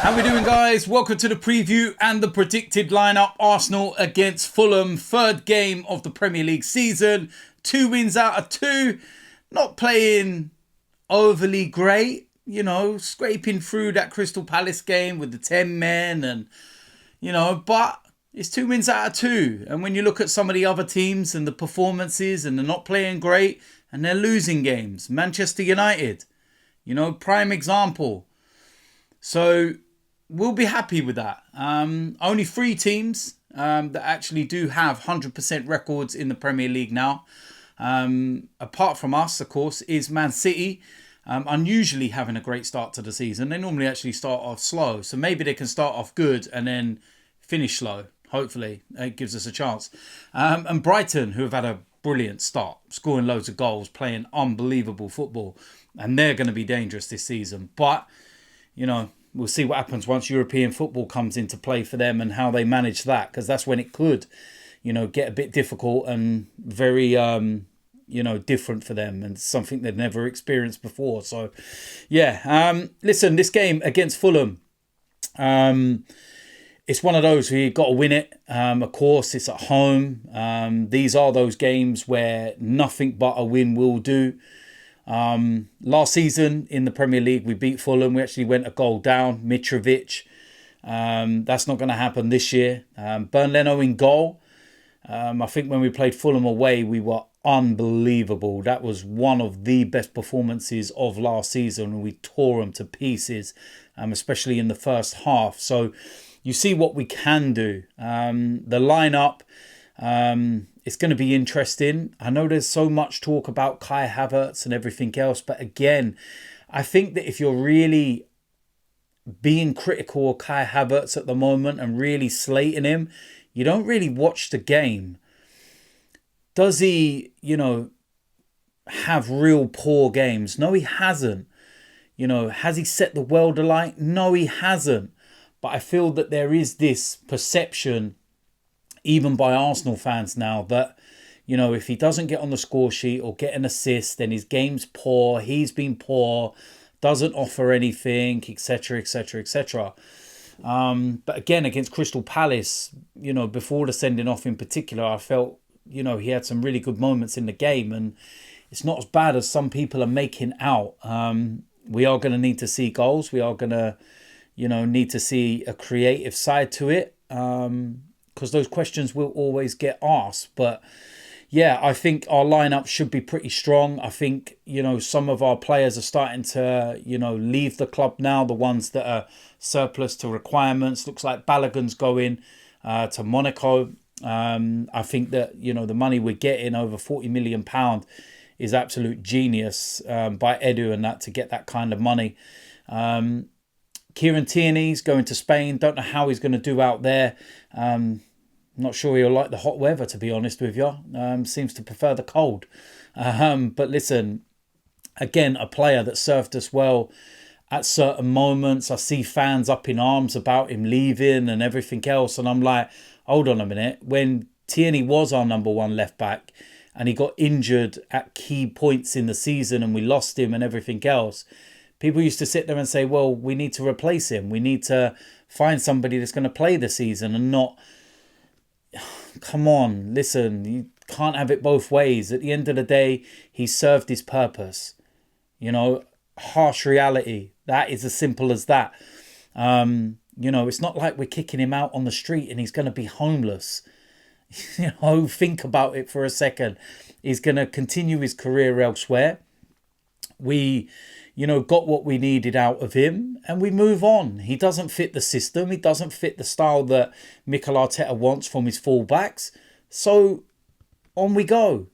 How we doing, guys? Welcome to the preview and the predicted lineup. Arsenal against Fulham, third game of the Premier League season. 2 wins out of 2. Not playing overly great, scraping through that Crystal Palace game with the 10 men and, but it's 2 wins out of 2. And when you look at some of the other teams and the performances and they're not playing great and they're losing games. Manchester United, prime example. So we'll be happy with that. Only 3 teams that actually do have 100% records in the Premier League now. Apart from us, of course, is Man City. Unusually having a great start to the season. They normally actually start off slow. So maybe they can start off good and then finish slow. Hopefully, it gives us a chance. And Brighton, who have had a brilliant start, scoring loads of goals, playing unbelievable football. And they're going to be dangerous this season. But, we'll see what happens once European football comes into play for them and how they manage that. Because that's when it could, get a bit difficult and very, different for them. And something they've never experienced before. So, yeah. Listen, this game against Fulham, it's one of those where you've got to win it. Of course, it's at home. These are those games where nothing but a win will do. Last season in the Premier League, we beat Fulham. We actually went a goal down. Mitrovic. That's not going to happen this year. Leno in goal. I think when we played Fulham away, we were unbelievable. That was one of the best performances of last season. And we tore them to pieces, especially in the first half. So you see what we can do. The lineup, it's going to be interesting. I know there's so much talk about Kai Havertz and everything else. But again, I think that if you're really being critical of Kai Havertz at the moment and really slating him, you don't really watch the game. Does he, have real poor games? No, he hasn't. Has he set the world alight? No, he hasn't. But I feel that there is this perception, even by Arsenal fans now, that, if he doesn't get on the score sheet or get an assist, then his game's poor, he's been poor, doesn't offer anything, etc., etc., etc. But again, against Crystal Palace, before the sending off in particular, I felt, he had some really good moments in the game. And it's not as bad as some people are making out. We are going to need to see goals. We are going to, need to see a creative side to it. Because those questions will always get asked. But yeah, I think our lineup should be pretty strong. I think, some of our players are starting to, leave the club now. The ones that are surplus to requirements. Looks like Balogun's going to Monaco. I think that, the money we're getting, over £40 million, is absolute genius by Edu and that to get that kind of money. Kieran Tierney's going to Spain. Don't know how he's going to do out there. Not sure he'll like the hot weather, to be honest with you. Seems to prefer the cold. But listen, again, a player that served us well at certain moments. I see fans up in arms about him leaving and everything else. And I'm like, hold on a minute. When Tierney was our number 1 left back and he got injured at key points in the season and we lost him and everything else, people used to sit there and say, well, we need to replace him. We need to find somebody that's going to play the season and not... Come on, listen, you can't have it both ways. At the end of the day, he served his purpose. Harsh reality. That is as simple as that. It's not like we're kicking him out on the street and he's going to be homeless. Think about it for a second. He's going to continue his career elsewhere. We, got what we needed out of him and we move on. He doesn't fit the system. He doesn't fit the style that Mikel Arteta wants from his fullbacks. So on we go.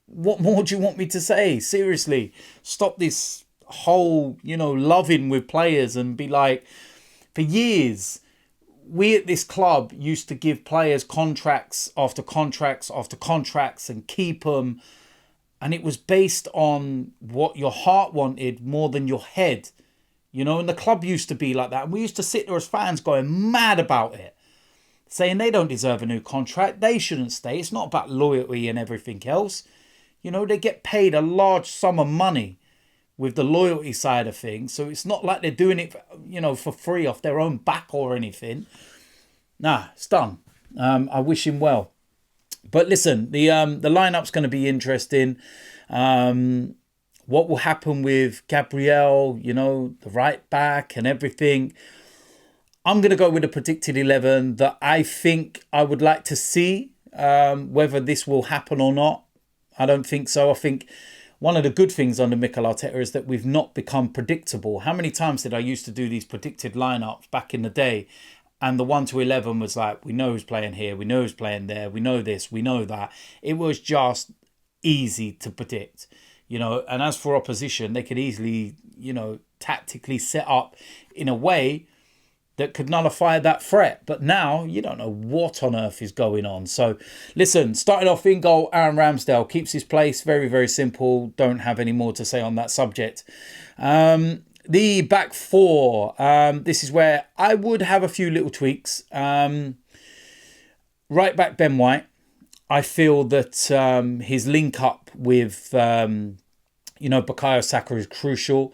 What more do you want me to say? Seriously, stop this whole, loving with players and be like, for years, we at this club used to give players contracts after contracts after contracts and keep them. And it was based on what your heart wanted more than your head. And the club used to be like that. And we used to sit there as fans going mad about it. Saying they don't deserve a new contract. They shouldn't stay. It's not about loyalty and everything else. They get paid a large sum of money. with the loyalty side of things. So it's not like they're doing it, for free off their own back or anything. Nah, it's done. I wish him well. But listen, the lineup's going to be interesting. What will happen with Gabriel, the right back and everything. I'm going to go with a predicted 11 that I think I would like to see. Whether this will happen or not, I don't think so. I think one of the good things under Mikel Arteta is that we've not become predictable. How many times did I used to do these predicted lineups back in the day? And the 1 to 11 was like, we know who's playing here, we know who's playing there, we know this, we know that. It was just easy to predict, And as for opposition, they could easily, tactically set up in a way that could nullify that threat. But now you don't know what on earth is going on. So listen, starting off in goal, Aaron Ramsdale keeps his place. Very, very simple. Don't have any more to say on that subject. The back four. This is where I would have a few little tweaks. Right back Ben White. I feel that his link up with, Bukayo Saka is crucial.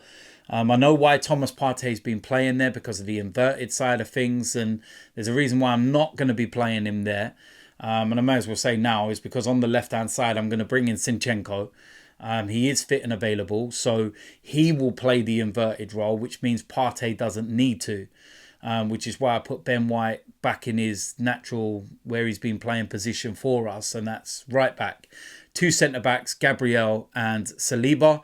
I know why Thomas Partey's been playing there because of the inverted side of things. And there's a reason why I'm not going to be playing him there. And I may as well say now is because on the left-hand side, I'm going to bring in Zinchenko. He is fit and available. So he will play the inverted role, which means Partey doesn't need to. Which is why I put Ben White back in his natural, where he's been playing position for us. And that's right back. 2 centre-backs, Gabriel and Saliba.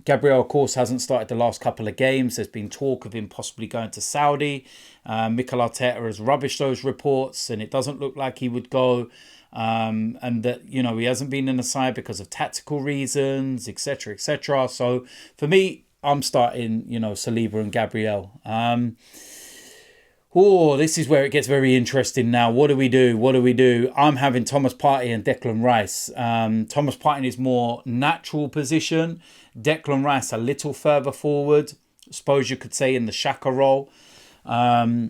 Gabriel, of course, hasn't started the last couple of games. There's been talk of him possibly going to Saudi. Mikel Arteta has rubbished those reports and it doesn't look like he would go. And that, he hasn't been in the side because of tactical reasons, etc., etc. So for me, I'm starting, Saliba and Gabriel. This is where it gets very interesting now. What do we do? I'm having Thomas Partey and Declan Rice. Thomas Partey in his more natural position. Declan Rice a little further forward. I suppose you could say in the xhaka role. I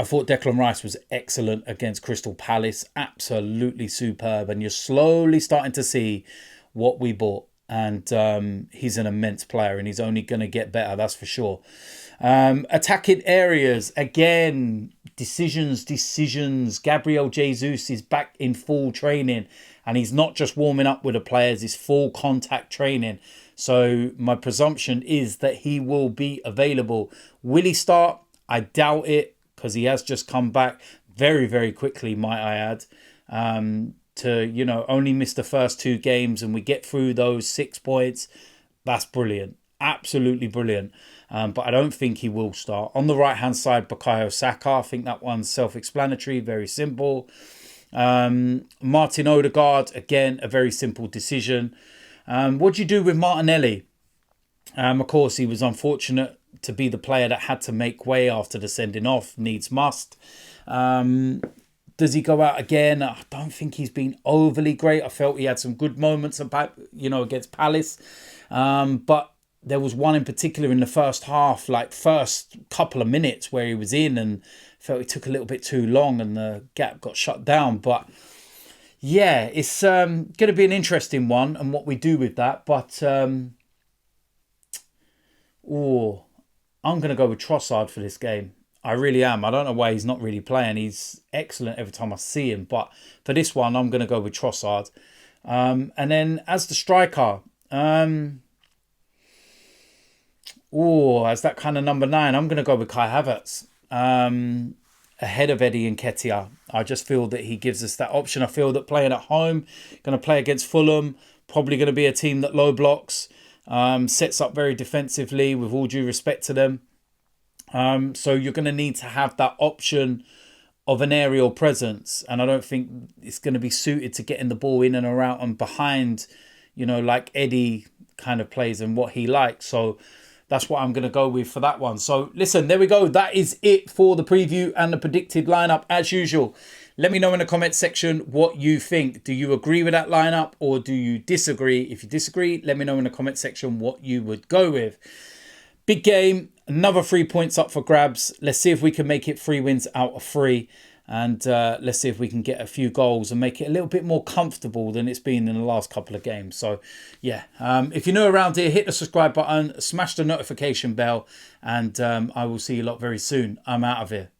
thought Declan Rice was excellent against Crystal Palace. Absolutely superb. And you're slowly starting to see what we bought. And he's an immense player and he's only going to get better, that's for sure. Attacking areas, again, decisions. Gabriel Jesus is back in full training and he's not just warming up with the players, it's full contact training. So my presumption is that he will be available. Will he start? I doubt it because he has just come back very, very quickly, might I add. To, only miss the first 2 games and we get through those 6 points. That's brilliant. Absolutely brilliant. But I don't think he will start. On the right-hand side, Bukayo Saka. I think that one's self-explanatory, very simple. Martin Odegaard, again, a very simple decision. What do you do with Martinelli? Of course, he was unfortunate to be the player that had to make way after the sending off. Needs must. Does he go out again? I don't think he's been overly great. I felt he had some good moments against Palace. But there was one in particular in the first half, like first couple of minutes where he was in and felt it took a little bit too long and the gap got shut down. But yeah, it's going to be an interesting one and what we do with that. But I'm going to go with Trossard for this game. I really am. I don't know why he's not really playing. He's excellent every time I see him. But for this one, I'm going to go with Trossard. And then as the striker, as that kind of number 9, I'm going to go with Kai Havertz. Ahead of Eddie Nketiah. I just feel that he gives us that option. I feel that playing at home, going to play against Fulham, probably going to be a team that low blocks, sets up very defensively with all due respect to them. So you're going to need to have that option of an aerial presence. And I don't think it's going to be suited to getting the ball in and around and behind, like Eddie kind of plays and what he likes. So that's what I'm going to go with for that one. So listen, there we go. That is it for the preview and the predicted lineup as usual. Let me know in the comment section what you think. Do you agree with that lineup or do you disagree? If you disagree, let me know in the comment section what you would go with. Big game. Another 3 points up for grabs. Let's see if we can make it 3 wins out of 3. And let's see if we can get a few goals and make it a little bit more comfortable than it's been in the last couple of games. So, yeah, if you're new around here, hit the subscribe button, smash the notification bell, and I will see you lot very soon. I'm out of here.